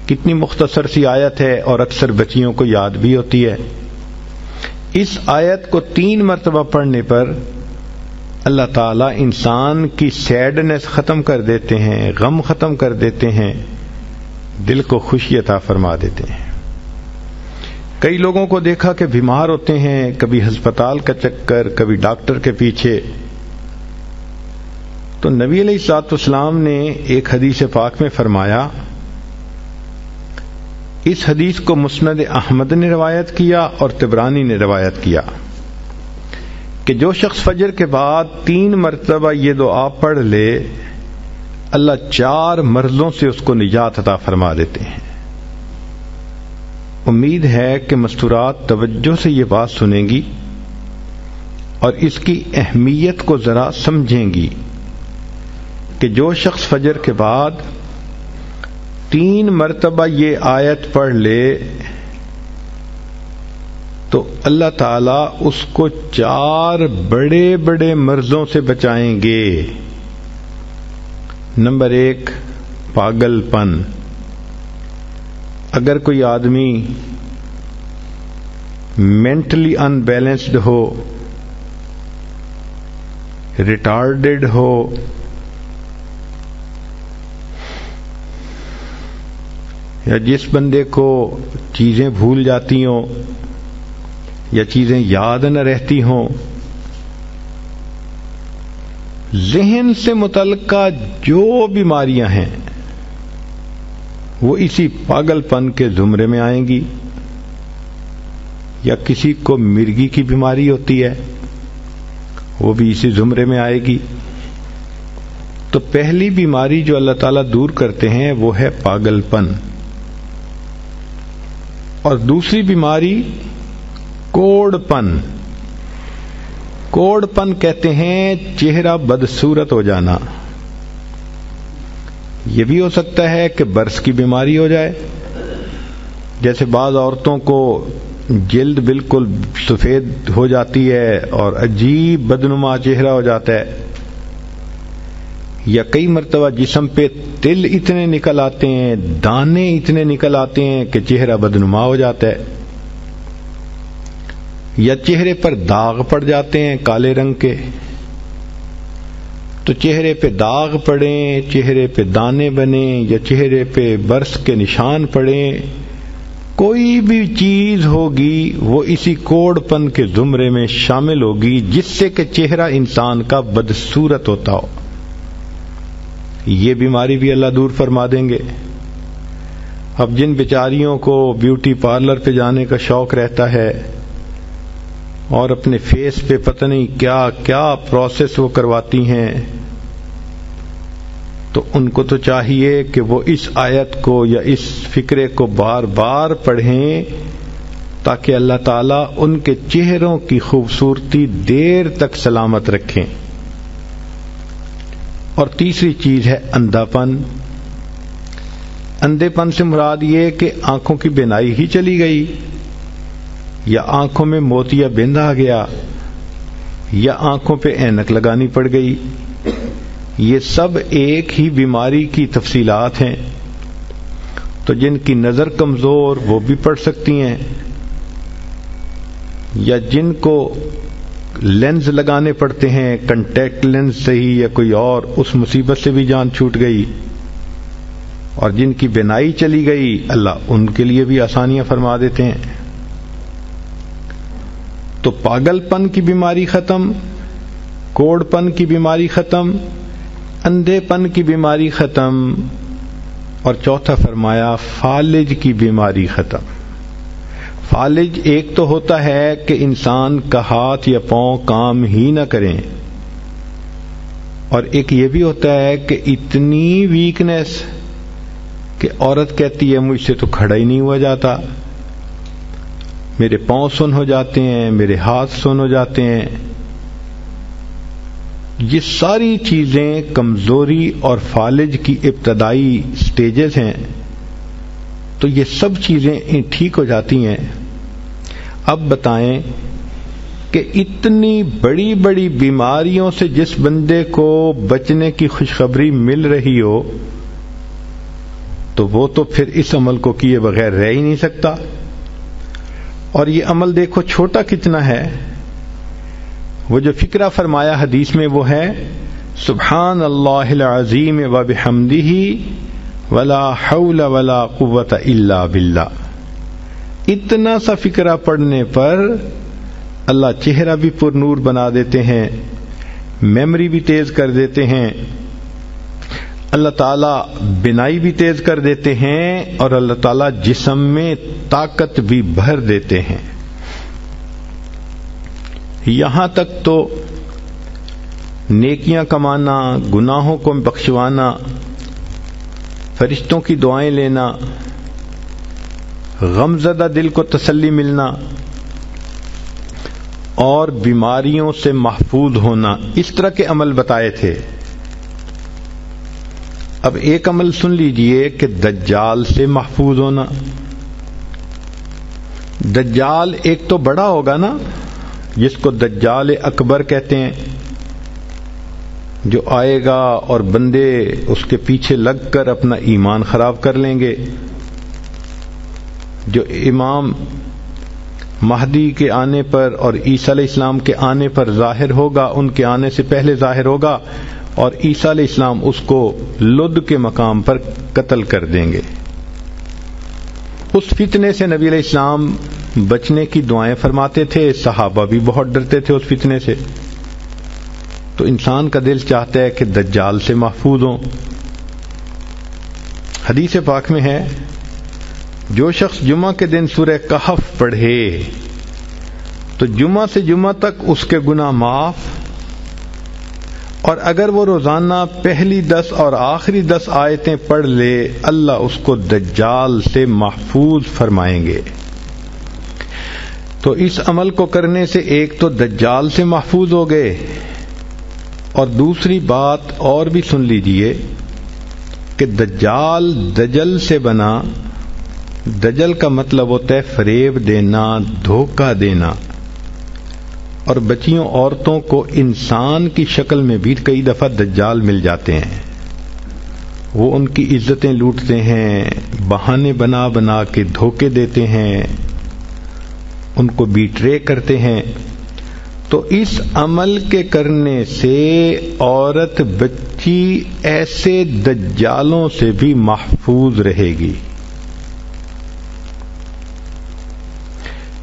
کتنی مختصر سی آیت ہے اور اکثر بچیوں کو یاد بھی ہوتی ہے۔ اس آیت کو 3 مرتبہ پڑھنے پر اللہ تعالیٰ انسان کی سیڈنس ختم کر دیتے ہیں، غم ختم کر دیتے ہیں، دل کو خوشی عطا فرما دیتے ہیں۔ کئی لوگوں کو دیکھا کہ بیمار ہوتے ہیں، کبھی ہسپتال کا چکر، کبھی ڈاکٹر کے پیچھے، تو نبی علیہ الصلوۃ والسلام نے ایک حدیث پاک میں فرمایا، اس حدیث کو مسند احمد نے روایت کیا اور طبرانی نے روایت کیا کہ جو شخص فجر کے بعد 3 مرتبہ یہ دعا پڑھ لے اللہ 4 مرضوں سے اس کو نجات عطا فرما دیتے ہیں۔ امید ہے کہ مستورات توجہ سے یہ بات سنیں گی اور اس کی اہمیت کو ذرا سمجھیں گی۔ کہ جو شخص فجر کے بعد 3 مرتبہ یہ آیت پڑھ لے تو اللہ تعالیٰ اس کو 4 بڑے بڑے مرضوں سے بچائیں گے۔ نمبر 1، پاگل پن۔ اگر کوئی آدمی مینٹلی ان بیلنسڈ ہو، ریٹارڈڈ ہو، یا جس بندے کو چیزیں بھول جاتی ہوں یا چیزیں یاد نہ رہتی ہوں، ذہن سے متعلقہ جو بیماریاں ہیں وہ اسی پاگل پن کے زمرے میں آئیں گی۔ یا کسی کو مرگی کی بیماری ہوتی ہے، وہ بھی اسی زمرے میں آئے گی۔ تو پہلی بیماری جو اللہ تعالیٰ دور کرتے ہیں وہ ہے پاگل پن، اور دوسری بیماری کوڑ پن۔ کوڑ پن کہتے ہیں چہرہ بدصورت ہو جانا۔ یہ بھی ہو سکتا ہے کہ برس کی بیماری ہو جائے، جیسے بعض عورتوں کو جلد بالکل سفید ہو جاتی ہے اور عجیب بدنما چہرہ ہو جاتا ہے، یا کئی مرتبہ جسم پہ تل اتنے نکل آتے ہیں، دانے اتنے نکل آتے ہیں کہ چہرہ بدنما ہو جاتا ہے، یا چہرے پر داغ پڑ جاتے ہیں کالے رنگ کے۔ تو چہرے پہ داغ پڑیں، چہرے پہ دانے بنیں، یا چہرے پہ برس کے نشان پڑیں، کوئی بھی چیز ہوگی وہ اسی کوڑ پن کے زمرے میں شامل ہوگی، جس سے کہ چہرہ انسان کا بدصورت ہوتا ہو۔ یہ بیماری بھی اللہ دور فرما دیں گے۔ اب جن بیچاریوں کو بیوٹی پارلر پہ جانے کا شوق رہتا ہے اور اپنے فیس پہ پتہ نہیں کیا کیا پروسیس وہ کرواتی ہیں، تو ان کو تو چاہیے کہ وہ اس آیت کو یا اس فکرے کو بار بار پڑھیں، تاکہ اللہ تعالیٰ ان کے چہروں کی خوبصورتی دیر تک سلامت رکھیں۔ اور تیسری چیز ہے اندھا پن۔ اندھے پن سے مراد یہ کہ آنکھوں کی بینائی ہی چلی گئی، یا آنکھوں میں موتیا بند آ گیا، یا آنکھوں پہ اینک لگانی پڑ گئی۔ یہ سب ایک ہی بیماری کی تفصیلات ہیں۔ تو جن کی نظر کمزور وہ بھی پڑھ سکتی ہیں، یا جن کو لینز لگانے پڑتے ہیں، کنٹیکٹ لینز سے ہی یا کوئی اور، اس مصیبت سے بھی جان چھوٹ گئی۔ اور جن کی بینائی چلی گئی، اللہ ان کے لیے بھی آسانیاں فرما دیتے ہیں۔ تو پاگل پن کی بیماری ختم، کوڑ پن کی بیماری ختم، اندھے پن کی بیماری ختم، اور چوتھا فرمایا فالج کی بیماری ختم۔ فالج ایک تو ہوتا ہے کہ انسان کا ہاتھ یا پاؤں کام ہی نہ کریں، اور ایک یہ بھی ہوتا ہے کہ اتنی ویکنس کہ عورت کہتی ہے مجھ سے تو کھڑا ہی نہیں ہوا جاتا، میرے پاؤں سن ہو جاتے ہیں، میرے ہاتھ سن ہو جاتے ہیں۔ یہ ساری چیزیں کمزوری اور فالج کی ابتدائی سٹیجز ہیں۔ تو یہ سب چیزیں ٹھیک ہو جاتی ہیں۔ اب بتائیں کہ اتنی بڑی بڑی بیماریوں سے جس بندے کو بچنے کی خوشخبری مل رہی ہو، تو وہ تو پھر اس عمل کو کیے بغیر رہ ہی نہیں سکتا۔ اور یہ عمل دیکھو چھوٹا کتنا ہے۔ وہ جو فکرہ فرمایا حدیث میں وہ ہے سبحان اللہ العظیم و بحمدہ ولا حول ولا قوت الا باللہ۔ اتنا سا فکرہ پڑھنے پر اللہ چہرہ بھی پر نور بنا دیتے ہیں، میموری بھی تیز کر دیتے ہیں، اللہ تعالیٰ بینائی بھی تیز کر دیتے ہیں، اور اللہ تعالیٰ جسم میں طاقت بھی بھر دیتے ہیں۔ یہاں تک تو نیکیاں کمانا، گناہوں کو بخشوانا، فرشتوں کی دعائیں لینا، غمزدہ دل کو تسلی ملنا، اور بیماریوں سے محفوظ ہونا، اس طرح کے عمل بتائے تھے۔ اب ایک عمل سن لیجئے کہ دجال سے محفوظ ہونا. دجال ایک تو بڑا ہوگا نا، جس کو دجال اکبر کہتے ہیں، جو آئے گا اور بندے اس کے پیچھے لگ کر اپنا ایمان خراب کر لیں گے. جو امام مہدی کے آنے پر اور عیسیٰ علیہ السلام کے آنے پر ظاہر ہوگا، ان کے آنے سے پہلے ظاہر ہوگا، اور عیسیٰ علیہ السلام اس کو لد کے مقام پر قتل کر دیں گے. اس فتنے سے نبی علیہ السلام بچنے کی دعائیں فرماتے تھے، صحابہ بھی بہت ڈرتے تھے اس فتنے سے. تو انسان کا دل چاہتا ہے کہ دجال سے محفوظ ہوں. حدیث پاک میں ہے، جو شخص جمعہ کے دن سورہ کہف پڑھے تو جمعہ سے جمعہ تک اس کے گناہ معاف، اور اگر وہ روزانہ پہلی 10 اور آخری 10 آیتیں پڑھ لے، اللہ اس کو دجال سے محفوظ فرمائیں گے. تو اس عمل کو کرنے سے ایک تو دجال سے محفوظ ہو گئے، اور دوسری بات اور بھی سن لیجئے کہ دجال دجل سے بنا. دجل کا مطلب ہوتا ہے فریب دینا، دھوکہ دینا. اور بچیوں عورتوں کو انسان کی شکل میں بھی کئی دفعہ دجال مل جاتے ہیں. وہ ان کی عزتیں لوٹتے ہیں، بہانے بنا بنا کے دھوکے دیتے ہیں، ان کو بیٹرے کرتے ہیں. تو اس عمل کے کرنے سے عورت بچی ایسے دجالوں سے بھی محفوظ رہے گی.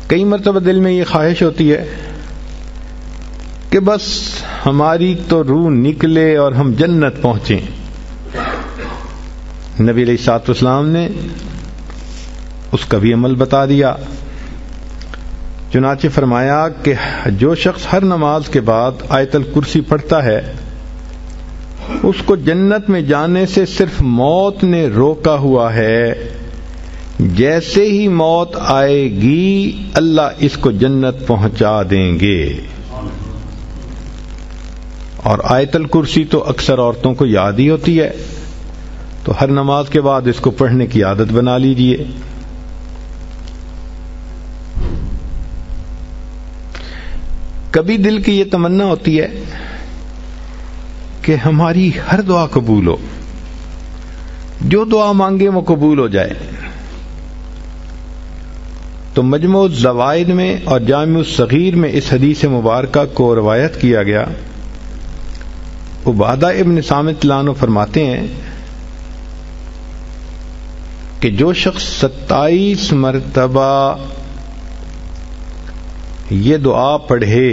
کئی مرتبہ دل میں یہ خواہش ہوتی ہے کہ بس ہماری تو روح نکلے اور ہم جنت پہنچیں. نبی علیہ الصلوۃ والسلام نے اس کا بھی عمل بتا دیا. چنانچہ فرمایا کہ جو شخص ہر نماز کے بعد آیت الکرسی پڑھتا ہے، اس کو جنت میں جانے سے صرف موت نے روکا ہوا ہے. جیسے ہی موت آئے گی اللہ اس کو جنت پہنچا دیں گے. اور آیت الکرسی تو اکثر عورتوں کو یاد ہی ہوتی ہے، تو ہر نماز کے بعد اس کو پڑھنے کی عادت بنا لیجئے. کبھی دل کی یہ تمنا ہوتی ہے کہ ہماری ہر دعا قبول ہو، جو دعا مانگے وہ قبول ہو جائے. تو مجموع الزوائد میں اور جامع الصغیر میں اس حدیث مبارکہ کو روایت کیا گیا. عبادہ ابن صامت عنہ فرماتے ہیں کہ جو شخص 27 مرتبہ یہ دعا پڑھے،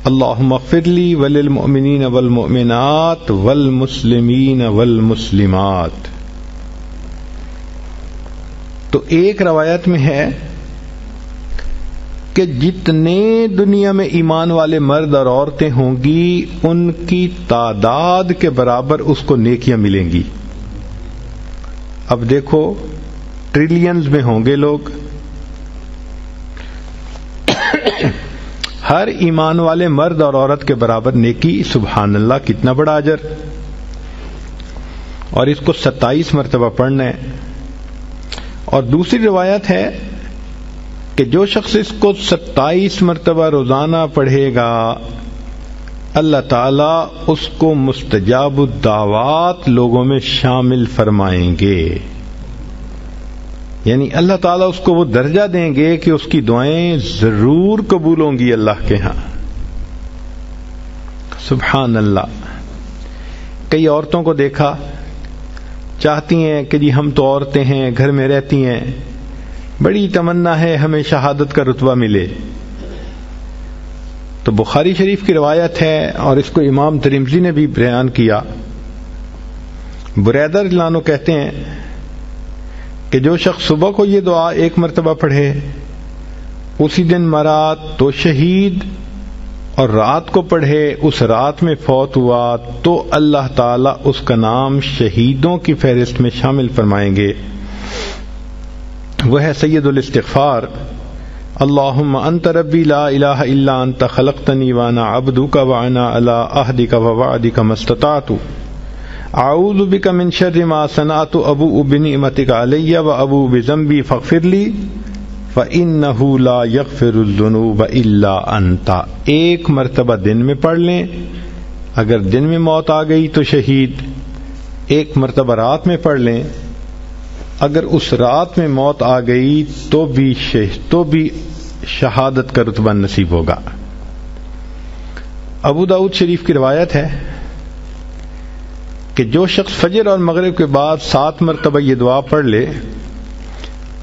اللہم اغفر لی وللمؤمنین والمؤمنات والمسلمین والمسلمات، تو ایک روایت میں ہے کہ جتنے دنیا میں ایمان والے مرد اور عورتیں ہوں گی ان کی تعداد کے برابر اس کو نیکیاں ملیں گی. اب دیکھو ٹریلینز میں ہوں گے لوگ، ہر ایمان والے مرد اور عورت کے برابر نیکی. سبحان اللہ، کتنا بڑا اجر. اور اس کو 27 مرتبہ پڑھنا ہے. اور دوسری روایت ہے کہ جو شخص اس کو 27 مرتبہ روزانہ پڑھے گا، اللہ تعالیٰ اس کو مستجاب الدعوات لوگوں میں شامل فرمائیں گے. یعنی اللہ تعالیٰ اس کو وہ درجہ دیں گے کہ اس کی دعائیں ضرور قبول ہوں گی اللہ کے ہاں. سبحان اللہ. کئی عورتوں کو دیکھا، چاہتی ہیں کہ جی ہم تو عورتیں ہیں، گھر میں رہتی ہیں، بڑی تمنا ہے ہمیں شہادت کا رتبہ ملے. تو بخاری شریف کی روایت ہے اور اس کو امام ترمذی نے بھی بیان کیا. بریدہ رضی اللہ عنہ کہتے ہیں کہ جو شخص صبح کو یہ دعا 1 مرتبہ پڑھے، اسی دن مرا تو شہید، اور رات کو پڑھے اس رات میں فوت ہوا تو اللہ تعالیٰ اس کا نام شہیدوں کی فہرست میں شامل فرمائیں گے. وہ ہے سید الاستغفار، اللہم انت ربی لا الہ الا انت خلقتنی وانا عبدک وانا علی عہدک ووعدک ما استطعت اعوذ بک من شر ما صنعت ابوء بنعمتک علی و ابوء بذنبی فاغفر لی فإنہ لا یغفر الذنوب الا انت. ایک مرتبہ دن میں پڑھ لیں، اگر دن میں موت آ گئی تو شہید. ایک مرتبہ رات میں پڑھ لیں، اگر اس رات میں موت آ گئی تو بھی شہادت کا رتبہ نصیب ہوگا. ابو داؤد شریف کی روایت ہے کہ جو شخص فجر اور مغرب کے بعد 7 مرتبہ یہ دعا پڑھ لے،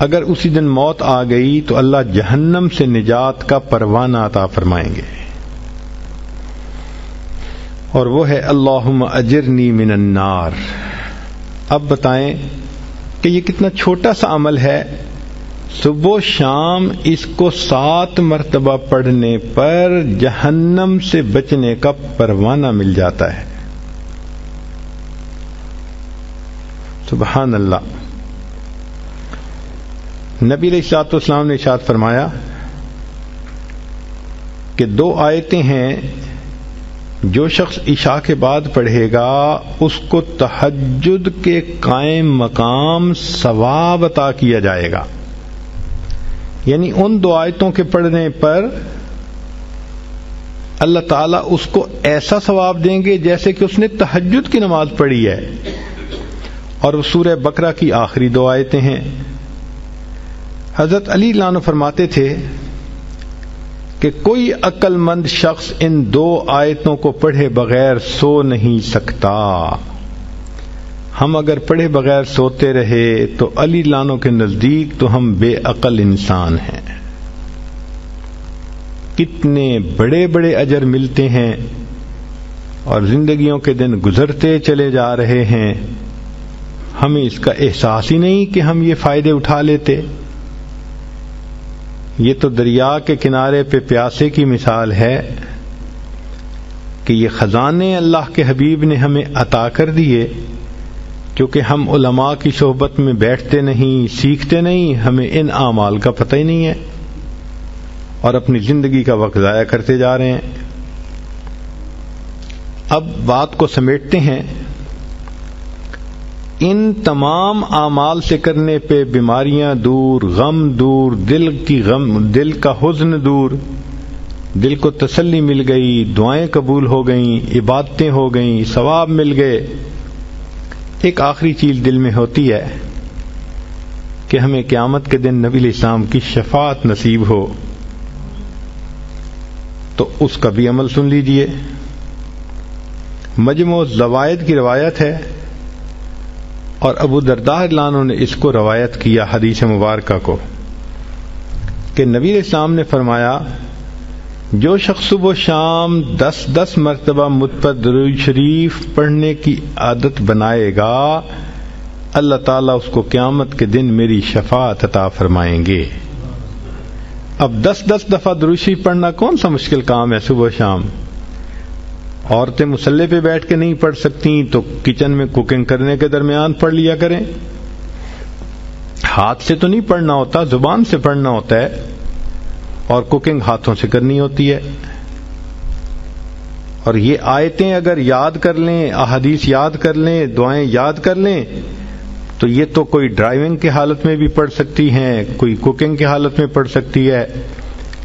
اگر اسی دن موت آ گئی تو اللہ جہنم سے نجات کا پروانہ عطا فرمائیں گے، اور وہ ہے اللہم اجرنی من النار. اب بتائیں کہ یہ کتنا چھوٹا سا عمل ہے، صبح و شام اس کو 7 مرتبہ پڑھنے پر جہنم سے بچنے کا پروانہ مل جاتا ہے. سبحان اللہ. نبی علیہ الصلوۃ والسلام نے ارشاد فرمایا کہ 2 آیتیں ہیں جو شخص عشاء کے بعد پڑھے گا اس کو تہجد کے قائم مقام ثواب عطا کیا جائے گا. یعنی ان 2 آیتوں کے پڑھنے پر اللہ تعالیٰ اس کو ایسا ثواب دیں گے جیسے کہ اس نے تہجد کی نماز پڑھی ہے. اور وہ سورہ بقرہ کی آخری 2 آیتیں ہیں. حضرت علی عنہ فرماتے تھے کہ کوئی عقل مند شخص ان 2 آیتوں کو پڑھے بغیر سو نہیں سکتا. ہم اگر پڑھے بغیر سوتے رہے تو علی عنہ کے نزدیک تو ہم بے عقل انسان ہیں. کتنے بڑے بڑے اجر ملتے ہیں اور زندگیوں کے دن گزرتے چلے جا رہے ہیں، ہمیں اس کا احساس ہی نہیں کہ ہم یہ فائدے اٹھا لیتے. یہ تو دریا کے کنارے پہ پیاسے کی مثال ہے کہ یہ خزانے اللہ کے حبیب نے ہمیں عطا کر دیے، کیونکہ ہم علماء کی صحبت میں بیٹھتے نہیں، سیکھتے نہیں، ہمیں ان اعمال کا پتہ ہی نہیں ہے اور اپنی زندگی کا وقت ضائع کرتے جا رہے ہیں. اب بات کو سمیٹتے ہیں. ان تمام اعمال سے کرنے پہ بیماریاں دور، غم دور، دل کا حزن دور، دل کو تسلی مل گئی، دعائیں قبول ہو گئیں، عبادتیں ہو گئیں، ثواب مل گئے. ایک آخری چیز دل میں ہوتی ہے کہ ہمیں قیامت کے دن نبی علیہ السلام کی شفاعت نصیب ہو، تو اس کا بھی عمل سن لیجئے. مجموع الزوائد کی روایت ہے اور ابو درداء رضی اللہ عنہ نے اس کو روایت کیا حدیث مبارکہ کو کہ نبی علیہ السلام نے فرمایا جو شخص صبح و شام 10 مرتبہ مجھ پر درود شریف پڑھنے کی عادت بنائے گا، اللہ تعالیٰ اس کو قیامت کے دن میری شفاعت عطا فرمائیں گے. اب 10 دفعہ درود شریف پڑھنا کون سا مشکل کام ہے صبح و شام. عورتیں مصلی پہ بیٹھ کے نہیں پڑھ سکتی تو کچن میں کوکنگ کرنے کے درمیان پڑھ لیا کریں. ہاتھ سے تو نہیں پڑھنا ہوتا، زبان سے پڑھنا ہوتا ہے، اور کوکنگ ہاتھوں سے کرنی ہوتی ہے. اور یہ آیتیں اگر یاد کر لیں، احادیث یاد کر لیں، دعائیں یاد کر لیں تو یہ تو کوئی ڈرائیونگ کی حالت میں بھی پڑھ سکتی ہیں، کوئی کوکنگ کی حالت میں پڑھ سکتی ہے،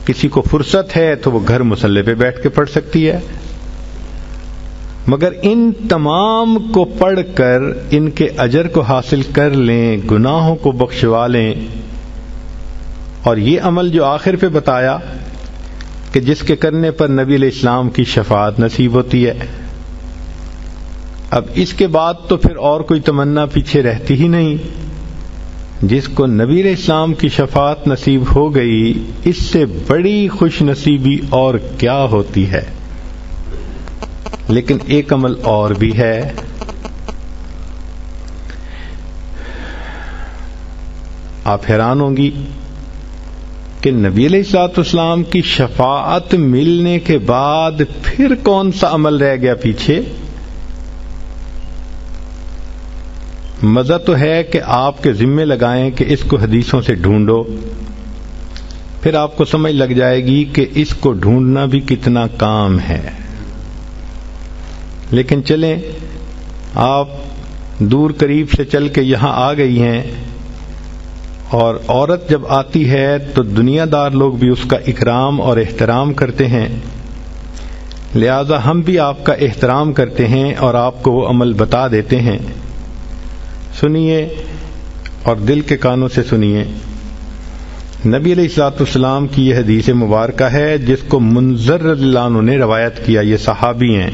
کسی کو فرصت ہے تو وہ گھر مصلی پہ بیٹھ کے پڑھ سکتی ہے. مگر ان تمام کو پڑھ کر ان کے اجر کو حاصل کر لیں، گناہوں کو بخشوا لیں. اور یہ عمل جو آخر پہ بتایا کہ جس کے کرنے پر نبی علیہ السلام کی شفاعت نصیب ہوتی ہے، اب اس کے بعد تو پھر اور کوئی تمنا پیچھے رہتی ہی نہیں. جس کو نبی علیہ السلام کی شفاعت نصیب ہو گئی، اس سے بڑی خوش نصیبی اور کیا ہوتی ہے. لیکن ایک عمل اور بھی ہے. آپ حیران ہوں گی کہ نبی علیہ الصلوۃ والسلام کی شفاعت ملنے کے بعد پھر کون سا عمل رہ گیا پیچھے. مزہ تو ہے کہ آپ کے ذمے لگائیں کہ اس کو حدیثوں سے ڈھونڈو، پھر آپ کو سمجھ لگ جائے گی کہ اس کو ڈھونڈنا بھی کتنا کام ہے. لیکن چلیں آپ دور قریب سے چل کے یہاں آ گئی ہیں، اور عورت جب آتی ہے تو دنیا دار لوگ بھی اس کا اکرام اور احترام کرتے ہیں، لہذا ہم بھی آپ کا احترام کرتے ہیں اور آپ کو وہ عمل بتا دیتے ہیں۔ سنیے اور دل کے کانوں سے سنیے۔ نبی علیہ الصلوۃ والسلام کی یہ حدیث مبارکہ ہے جس کو منذر رضی اللہ عنہ نے روایت کیا، یہ صحابی ہیں،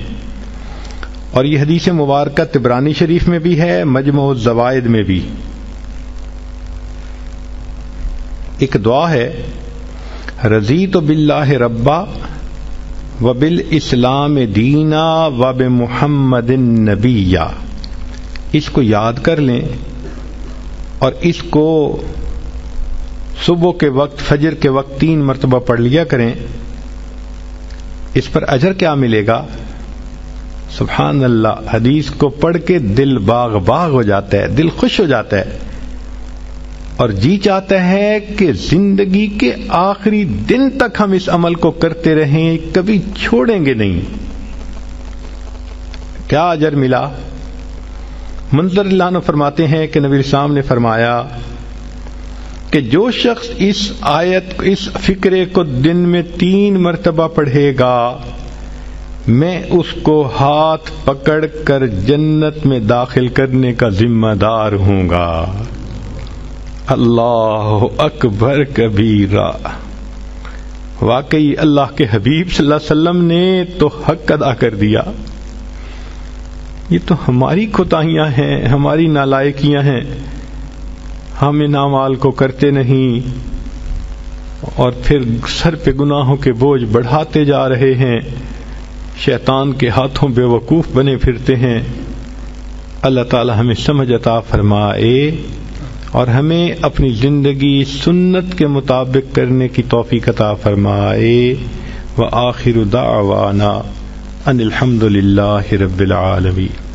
اور یہ حدیث مبارکہ طبرانی شریف میں بھی ہے، مجموع الزوائد میں بھی۔ ایک دعا ہے، رضیت باللہ ربا وبالاسلام دینا وبمحمد نبیا۔ اس کو یاد کر لیں اور اس کو صبح کے وقت، فجر کے وقت 3 مرتبہ پڑھ لیا کریں۔ اس پر اجر کیا ملے گا؟ سبحان اللہ، حدیث کو پڑھ کے دل باغ باغ ہو جاتا ہے، دل خوش ہو جاتا ہے، اور جی چاہتا ہے کہ زندگی کے آخری دن تک ہم اس عمل کو کرتے رہیں، کبھی چھوڑیں گے نہیں۔ کیا اجر ملا؟ منذر اللہ عنہ فرماتے ہیں کہ نبی اسلام نے فرمایا کہ جو شخص اس آیت، اس فقرے کو دن میں 3 مرتبہ پڑھے گا، میں اس کو ہاتھ پکڑ کر جنت میں داخل کرنے کا ذمہ دار ہوں گا۔ اللہ اکبر کبیرہ۔ واقعی اللہ کے حبیب صلی اللہ علیہ وسلم نے تو حق ادا کر دیا۔ یہ تو ہماری کوتاہیاں ہیں، ہماری نالائکیاں ہیں، ہم ان اعمال کو کرتے نہیں اور پھر سر پہ گناہوں کے بوجھ بڑھاتے جا رہے ہیں، شیطان کے ہاتھوں بے وقوف بنے پھرتے ہیں۔ اللہ تعالی ہمیں سمجھ عطا فرمائے اور ہمیں اپنی زندگی سنت کے مطابق کرنے کی توفیق عطا فرمائے۔ وآخر دعوانا ان الحمد للہ رب العالمین۔